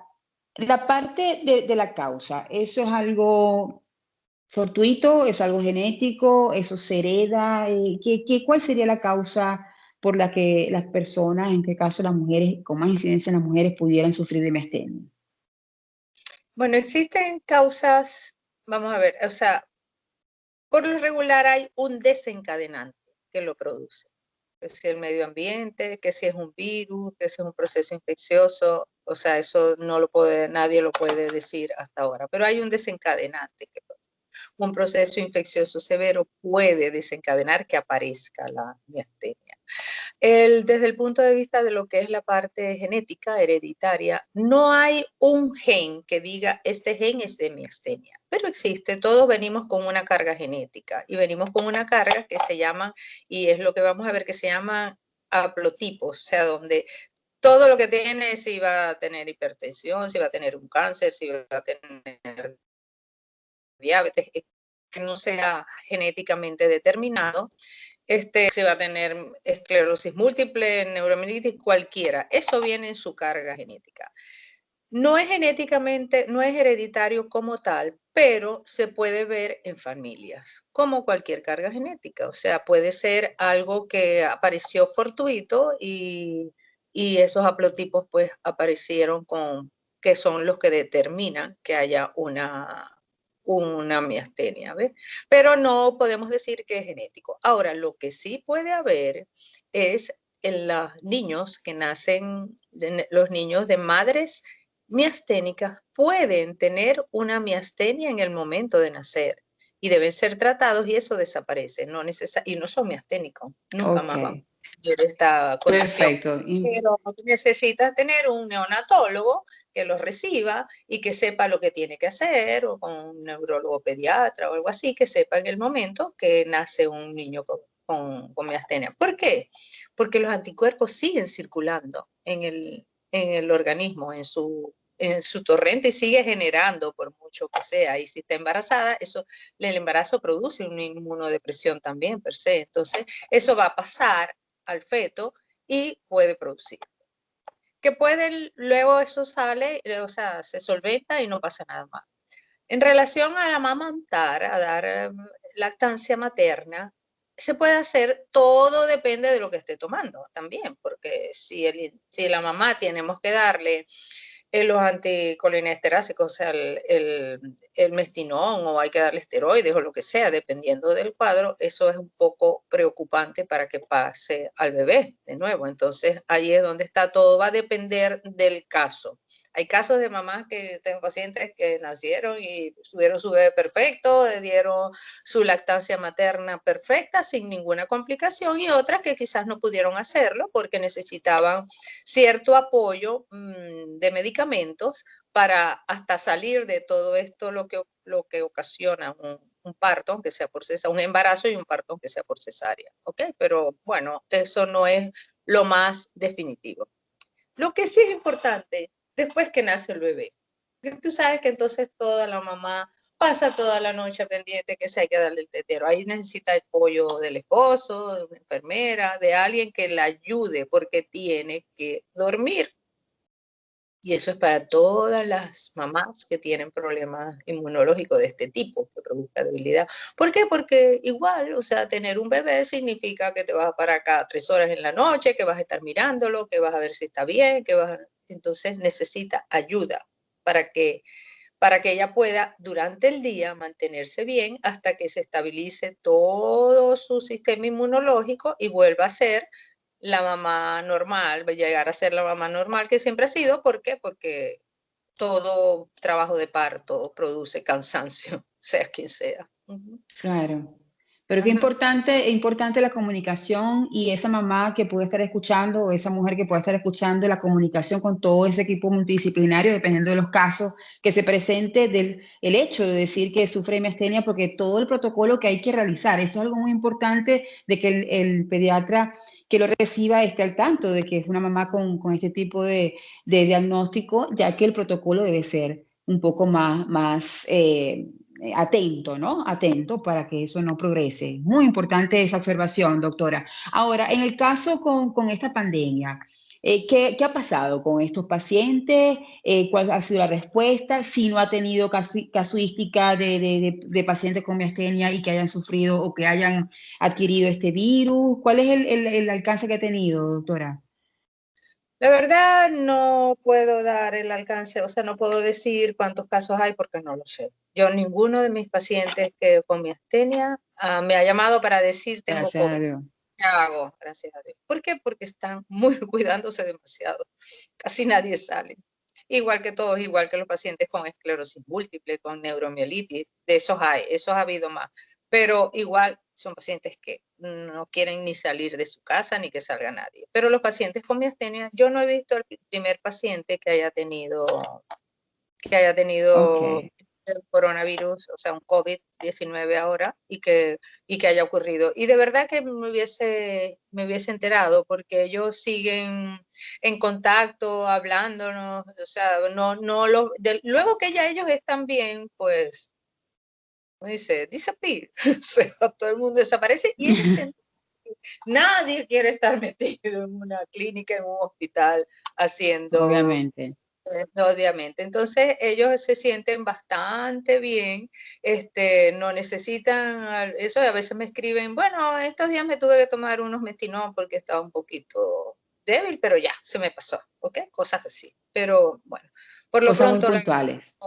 [SPEAKER 2] la parte de la causa, ¿eso es algo fortuito? ¿Es algo genético? ¿Eso se hereda? ¿Cuál sería la causa por la que las personas, en este caso las mujeres, con más incidencia en las mujeres, pudieran sufrir de miastenia?
[SPEAKER 3] Bueno, existen causas, vamos a ver, o sea, por lo regular hay un desencadenante que lo produce. Que si el medio ambiente, que si es un virus, que si es un proceso infeccioso, o sea, eso no lo puede, nadie lo puede decir hasta ahora, pero hay un desencadenante que un proceso infeccioso severo puede desencadenar que aparezca la miastenia. Desde el punto de vista de lo que es la parte genética, hereditaria, no hay un gen que diga este gen es de miastenia, pero existe, todos venimos con una carga genética y venimos con una carga que se llama, y es lo que vamos a ver, que se llama haplotipos, o sea, donde todo lo que tiene, si va a tener hipertensión, si va a tener un cáncer, si va a tener diabetes, que no sea genéticamente determinado, se va a tener esclerosis múltiple, neuromielitis, cualquiera. Eso viene en su carga genética. No es genéticamente, no es hereditario como tal, pero se puede ver en familias, como cualquier carga genética. O sea, puede ser algo que apareció fortuito y esos haplotipos pues aparecieron que son los que determinan que haya una miastenia, ¿ves? Pero no podemos decir que es genético. Ahora, lo que sí puede haber es en los niños que nacen, los niños de madres miasténicas pueden tener una miastenia en el momento de nacer y deben ser tratados y eso desaparece, y no son miasténicos, nunca
[SPEAKER 2] Ok,
[SPEAKER 3] más van a tener esta condición.
[SPEAKER 2] perfecto.
[SPEAKER 3] Pero necesitas tener un neonatólogo que los reciba y que sepa lo que tiene que hacer, o con un neurólogo pediatra o algo así, que sepa en el momento que nace un niño con miastenia. ¿Por qué? Porque los anticuerpos siguen circulando en el organismo, en su torrente y sigue generando por mucho que sea. Y si está embarazada, el embarazo produce una inmunodepresión también per se. Entonces, eso va a pasar al feto y puede producir. Que pueden, luego eso sale, o sea, se solventa y no pasa nada más. En relación a amamantar, a dar lactancia materna, se puede hacer, todo depende de lo que esté tomando también, porque si la mamá tenemos que darle los anticolinestéricos, o sea, el mestinón, o hay que darle esteroides o lo que sea, dependiendo del cuadro, eso es un poco preocupante para que pase al bebé de nuevo. Entonces, ahí es donde está todo, va a depender del caso. Hay casos de mamás que tengo pacientes que nacieron y tuvieron su bebé perfecto, dieron su lactancia materna perfecta sin ninguna complicación, y otras que quizás no pudieron hacerlo porque necesitaban cierto apoyo de medicamentos para hasta salir de todo esto, lo que ocasiona un parto, aunque sea por cesárea, un embarazo y un parto, aunque sea por cesárea, ¿ok? Pero bueno, eso no es lo más definitivo. Lo que sí es importante, después que nace el bebé, tú sabes que entonces toda la mamá pasa toda la noche pendiente que se hay que darle el tetero. Ahí necesita el apoyo del esposo, de una enfermera, de alguien que la ayude porque tiene que dormir. Y eso es para todas las mamás que tienen problemas inmunológicos de este tipo, que produzca debilidad. ¿Por qué? Porque igual, o sea, tener un bebé significa que te vas a parar cada 3 horas en la noche, que vas a estar mirándolo, que vas a ver si está bien, entonces necesita ayuda para que, para que ella pueda durante el día mantenerse bien hasta que se estabilice todo su sistema inmunológico y vuelva a ser la mamá normal, va a llegar a ser la mamá normal que siempre ha sido. ¿Por qué? Porque todo trabajo de parto produce cansancio, sea quien sea.
[SPEAKER 2] Claro. Pero qué
[SPEAKER 3] Ujú.
[SPEAKER 2] importante, es importante la comunicación y esa mamá que puede estar escuchando o esa mujer que puede estar escuchando la comunicación con todo ese equipo multidisciplinario, dependiendo de los casos que se presente del el hecho de decir que sufre miastenia, porque todo el protocolo que hay que realizar, eso es algo muy importante de que el pediatra que lo reciba esté al tanto de que es una mamá con este tipo de diagnóstico, ya que el protocolo debe ser un poco más atento, ¿no? Atento para que eso no progrese. Muy importante esa observación, doctora. Ahora, en el caso con esta pandemia, ¿qué ha pasado con estos pacientes? ¿Cuál ha sido la respuesta? Si no ha tenido casuística de pacientes con miastenia y que hayan sufrido o que hayan adquirido este virus, ¿cuál es el alcance que ha tenido, doctora?
[SPEAKER 3] La verdad no puedo dar el alcance, o sea, no puedo decir cuántos casos hay porque no lo sé. Yo, ninguno de mis pacientes que con miastenia me ha llamado para decir tengo
[SPEAKER 2] Gracias a
[SPEAKER 3] COVID.
[SPEAKER 2] Dios.
[SPEAKER 3] ¿Qué hago? Gracias a Dios. ¿Por qué? Porque están muy cuidándose demasiado. Casi nadie sale. Igual que todos, igual que los pacientes con esclerosis múltiple, con neuromielitis, de esos ha habido más. Pero igual son pacientes que no quieren ni salir de su casa ni que salga nadie. Pero los pacientes con miastenia, yo no he visto el primer paciente
[SPEAKER 2] Ok.
[SPEAKER 3] que haya tenido el coronavirus, o sea, un COVID-19 ahora, y que haya ocurrido. Y de verdad que me hubiese enterado, porque ellos siguen en contacto, hablándonos, o sea, luego que ya ellos están bien, pues, como dice, disappear, o sea, todo el mundo desaparece y ellos nadie quiere estar metido en una clínica, en un hospital, haciendo.
[SPEAKER 2] Obviamente.
[SPEAKER 3] No, obviamente. Entonces, ellos se sienten bastante bien, no necesitan eso. A veces me escriben, bueno, estos días me tuve que tomar unos Mestinón porque estaba un poquito débil, pero ya, se me pasó, ¿ok? Cosas así. Pero bueno, por lo
[SPEAKER 2] Cosas muy
[SPEAKER 3] pronto
[SPEAKER 2] puntuales.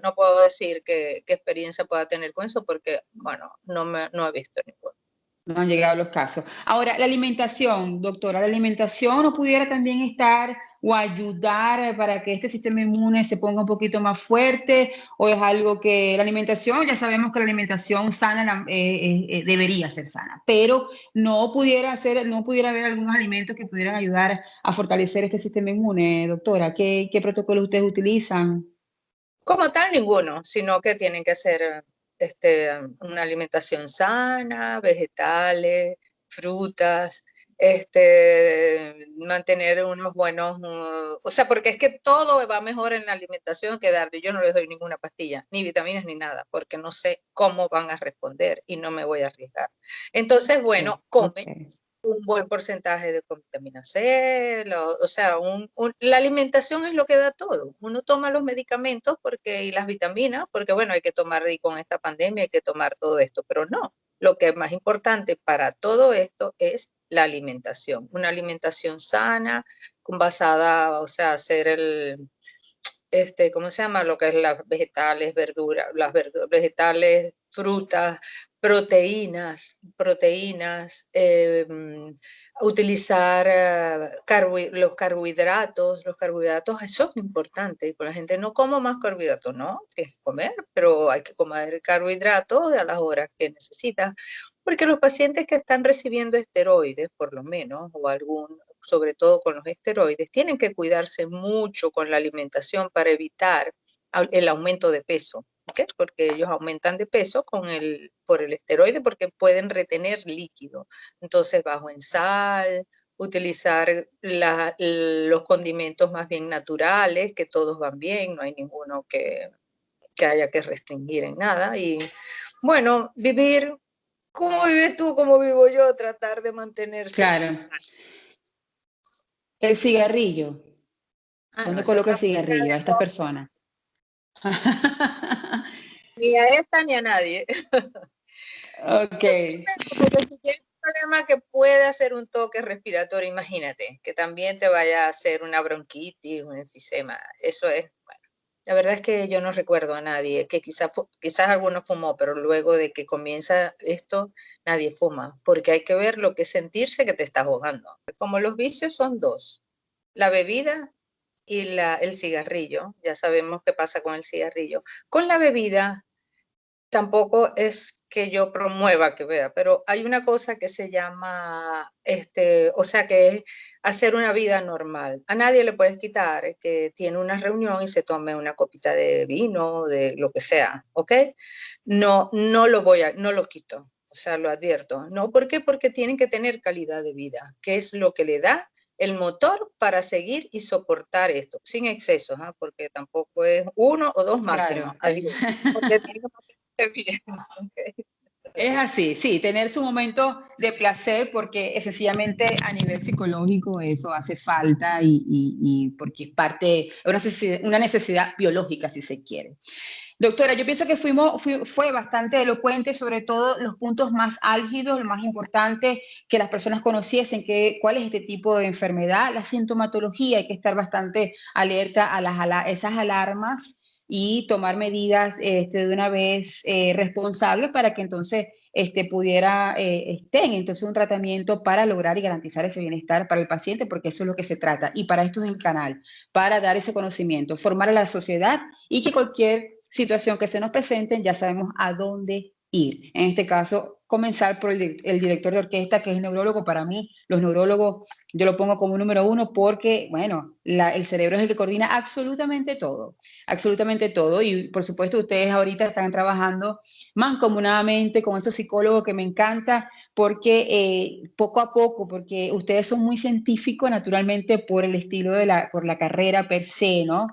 [SPEAKER 3] no puedo decir qué experiencia pueda tener con eso porque, bueno, no he visto ninguno.
[SPEAKER 2] No han llegado los casos. Ahora, la alimentación, doctora, ¿la alimentación no pudiera también estar o ayudar para que este sistema inmune se ponga un poquito más fuerte? ¿O es algo que la alimentación, ya sabemos que la alimentación sana debería ser sana, pero no pudiera haber algunos alimentos que pudieran ayudar a fortalecer este sistema inmune, doctora? ¿Qué protocolos ustedes utilizan?
[SPEAKER 3] Como tal, ninguno, sino que tienen que hacer una alimentación sana, vegetales, frutas, mantener unos buenos, o sea, porque es que todo va mejor en la alimentación que darle. Yo no les doy ninguna pastilla, ni vitaminas, ni nada, porque no sé cómo van a responder y no me voy a arriesgar. Entonces, bueno, come
[SPEAKER 2] Ok.
[SPEAKER 3] un buen porcentaje de vitamina C, o sea, la alimentación es lo que da todo. Uno toma los medicamentos y las vitaminas, porque bueno, hay que tomar, y con esta pandemia hay que tomar todo esto, pero no, lo que es más importante para todo esto es la alimentación, una alimentación sana, basada, o sea, hacer ¿cómo se llama? Lo que es las vegetales, verduras, vegetales, frutas, proteínas, utilizar los carbohidratos, eso es importante. Y con la gente no como más carbohidratos, no, tienes que comer, pero hay que comer carbohidratos a las horas que necesitas, porque los pacientes que están recibiendo esteroides, por lo menos, sobre todo con los esteroides, tienen que cuidarse mucho con la alimentación para evitar el aumento de peso, ¿okay? Porque ellos aumentan de peso por el esteroide porque pueden retener líquido. Entonces, bajo en sal, utilizar los condimentos más bien naturales, que todos van bien, no hay ninguno que haya que restringir en nada. Y bueno, vivir. ¿Cómo vives tú? ¿Cómo vivo yo? Tratar de mantenerse
[SPEAKER 2] Claro.
[SPEAKER 3] sano.
[SPEAKER 2] El cigarrillo. ¿Dónde
[SPEAKER 3] No, eso
[SPEAKER 2] coloca el
[SPEAKER 3] está fuera
[SPEAKER 2] cigarrillo a
[SPEAKER 3] de
[SPEAKER 2] esta
[SPEAKER 3] todo,
[SPEAKER 2] persona?
[SPEAKER 3] ni a esta ni a nadie.
[SPEAKER 2] Ok,
[SPEAKER 3] Porque si tienes un problema que puede hacer un toque respiratorio, imagínate, que también te vaya a hacer una bronquitis, un enfisema. Eso es, bueno, la verdad es que yo no recuerdo a nadie, que quizás alguno fumó, pero luego de que comienza esto, nadie fuma, porque hay que ver lo que es sentirse que te estás ahogando. Como los vicios son dos, la bebida y el cigarrillo, ya sabemos qué pasa con el cigarrillo. Con la bebida tampoco es que yo promueva que vea, pero hay una cosa que se llama, o sea, que es hacer una vida normal. A nadie le puedes quitar que tiene una reunión y se tome una copita de vino, de lo que sea, ¿ok? No, no lo quito, o sea, lo advierto. No, ¿por qué? Porque tienen que tener calidad de vida, que es lo que le da el motor para seguir y soportar esto, sin excesos, ¿eh? Porque tampoco es uno o dos máximos,
[SPEAKER 2] claro.
[SPEAKER 3] adiós, porque tiene que mantenerse bien. Okay.
[SPEAKER 2] Es así, sí, tener su momento de placer porque sencillamente a nivel psicológico eso hace falta y porque es parte, una necesidad biológica si se quiere. Doctora, yo pienso que fue bastante elocuente, sobre todo los puntos más álgidos, lo más importante, que las personas conociesen cuál es este tipo de enfermedad, la sintomatología, hay que estar bastante alerta a esas alarmas y tomar medidas de una vez responsables para que entonces estén entonces un tratamiento para lograr y garantizar ese bienestar para el paciente, porque eso es lo que se trata. Y para esto es el canal, para dar ese conocimiento, formar a la sociedad y que cualquier situación que se nos presente ya sabemos a dónde ir. En este caso, comenzar por el director de orquesta, que es el neurólogo. Para mí, los neurólogos, yo lo pongo como número uno porque, bueno, el cerebro es el que coordina absolutamente todo, absolutamente todo. Y por supuesto, ustedes ahorita están trabajando mancomunadamente con esos psicólogos que me encanta, porque poco a poco, porque ustedes son muy científicos naturalmente por el estilo por la carrera per se, ¿no?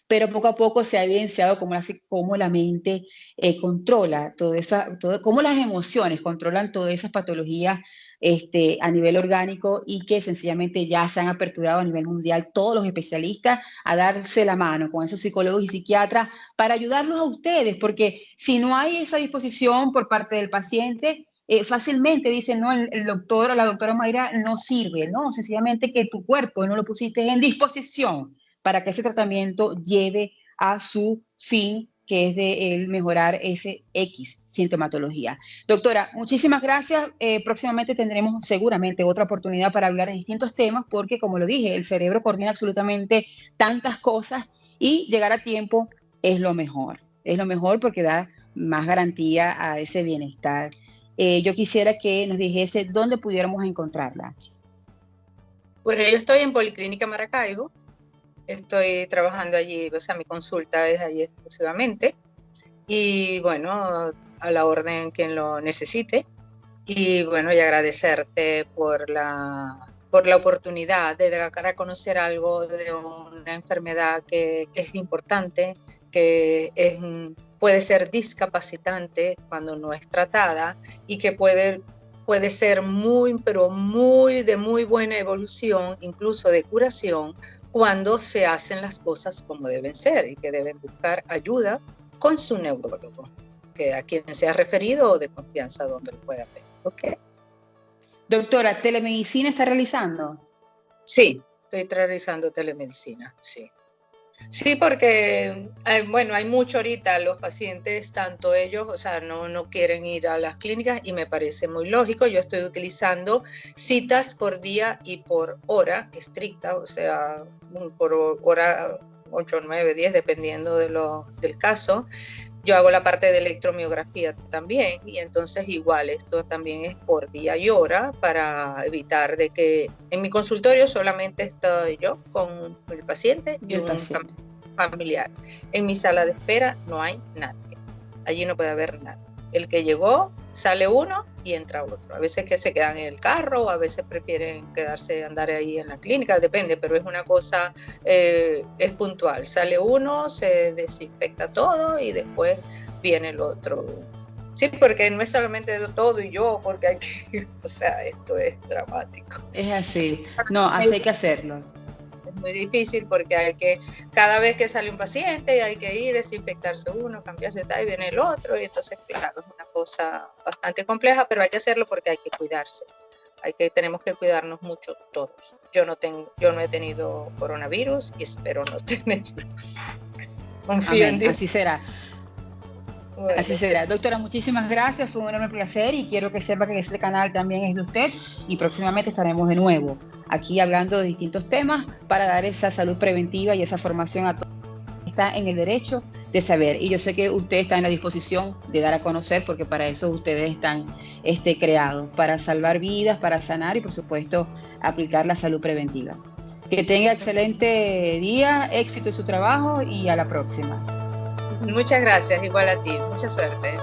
[SPEAKER 2] Pero poco a poco se ha evidenciado cómo la mente controla cómo las emociones controlan todas esas patologías a nivel orgánico y que sencillamente ya se han aperturado a nivel mundial todos los especialistas a darse la mano con esos psicólogos y psiquiatras para ayudarlos a ustedes, porque si no hay esa disposición por parte del paciente, fácilmente dicen, no, el doctor o la doctora Mayra no sirve, no, sencillamente que tu cuerpo no lo pusiste en disposición para que ese tratamiento lleve a su fin, que es de el mejorar ese X sintomatología. Doctora, muchísimas gracias. Próximamente tendremos seguramente otra oportunidad para hablar de distintos temas, porque como lo dije, el cerebro coordina absolutamente tantas cosas y llegar a tiempo es lo mejor. Es lo mejor porque da más garantía a ese bienestar. Yo quisiera que nos dijese dónde pudiéramos encontrarla.
[SPEAKER 3] Bueno, yo estoy en Policlínica Maracaibo, estoy trabajando allí, o sea, mi consulta es allí exclusivamente, y bueno, a la orden quien lo necesite. Y bueno, y agradecerte por la oportunidad de dar a conocer algo de una enfermedad que es importante, que puede ser discapacitante cuando no es tratada y que puede ser pero de muy buena evolución, incluso de curación, cuando se hacen las cosas como deben ser y que deben buscar ayuda con su neurólogo, que a quien se ha referido o de confianza donde lo pueda ver. ¿Ok?
[SPEAKER 2] Doctora, ¿telemedicina está realizando?
[SPEAKER 3] Sí, estoy realizando telemedicina, sí. Sí, porque, bueno, hay mucho ahorita, los pacientes, tanto ellos, o sea, no quieren ir a las clínicas y me parece muy lógico. Yo estoy utilizando citas por día y por hora estricta, o sea, por hora 8, 9, 10, dependiendo del caso. Yo hago la parte de electromiografía también y entonces igual esto también es por día y hora para evitar de que en mi consultorio solamente estoy yo con el paciente y un familiar. En mi sala de espera no hay nadie. Allí no puede haber nadie. El que llegó, sale uno y entra otro. A veces que se quedan en el carro, a veces prefieren quedarse, andar ahí en la clínica, depende, pero es una cosa, es puntual. Sale uno, se desinfecta todo y después viene el otro. Sí, porque no es solamente todo y yo, porque hay que, o sea, esto es dramático.
[SPEAKER 2] Es así. No, así hay que hacerlo.
[SPEAKER 3] Es muy difícil porque cada vez que sale un paciente hay que ir, desinfectarse uno, cambiarse tal, y viene el otro, y entonces, claro, es una cosa bastante compleja, pero hay que hacerlo porque hay que cuidarse. Tenemos que cuidarnos mucho todos. Yo no he tenido coronavirus y espero no tenerlo. Confío en Dios.
[SPEAKER 2] Así será. Bueno. Así será. Doctora, muchísimas gracias, fue un enorme placer y quiero que sepa que este canal también es de usted y próximamente estaremos de nuevo aquí hablando de distintos temas para dar esa salud preventiva y esa formación a todos. Está en el derecho de saber y yo sé que usted está en la disposición de dar a conocer porque para eso ustedes están creados, para salvar vidas, para sanar y por supuesto aplicar la salud preventiva. Que tenga excelente día, éxito en su trabajo y a la próxima.
[SPEAKER 3] Muchas gracias, igual a ti. Mucha suerte.